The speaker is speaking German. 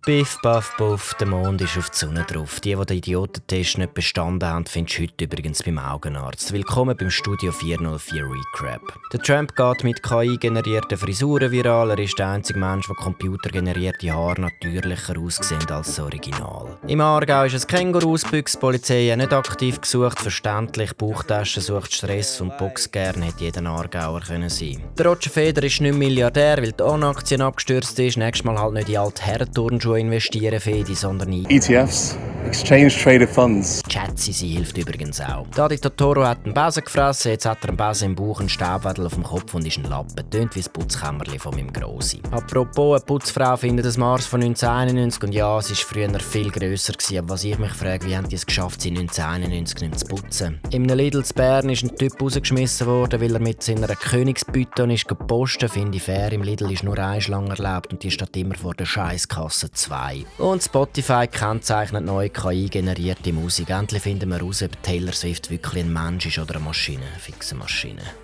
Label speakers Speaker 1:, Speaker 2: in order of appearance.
Speaker 1: Biff, baff, buff, der Mond ist auf die Sonne drauf. Die den Idiotentest nicht bestanden haben, findest du heute übrigens beim Augenarzt. Willkommen beim Studio 404 Recap. Der Trump geht mit KI-generierten Frisuren viral. Er ist der einzige Mensch, der computergenerierte Haare natürlicher aussehen als das Original. Im Aargau ist ein Känguru ausgebüxt, die Polizei hat nicht aktiv gesucht. Verständlich, Bauchtasche sucht Stress und Boxgern hätte jeder Aargauer können sein. Der Roger Federer ist nicht Milliardär, weil die ON-Aktien abgestürzt ist. Nächstes Mal halt nicht in alte Herrenturnschuhe investieren, Fedi, sondern in
Speaker 2: ETFs, Exchange Traded Funds.
Speaker 1: Chatsi, sie hilft übrigens auch. Dadi Totoro hat einen Besen gefressen, jetzt hat er einen Besen im Bauch, einen Staubwedel auf dem Kopf und ist ein Lappen. Tönt wie das Putzkämmerli von meinem Grossi. Apropos, eine Putzfrau findet das Mars von 1991 und ja, es war früher viel grösser gewesen. Aber was ich mich frage, wie haben die es geschafft, sie 1991 nicht zu putzen? In einem Lidl zu Bern ist ein Typ rausgeschmissen worden, weil er mit seiner Königsbüton ist gepostet. Finde ich fair, im Lidl ist nur eine Schlange erlaubt und die steht immer vor der Scheisskasse 2. Und Spotify kennzeichnet neue KI-generierte Musik. Endlich finden wir heraus, ob Taylor Swift wirklich ein Mensch ist oder eine Maschine. Fixe Maschine.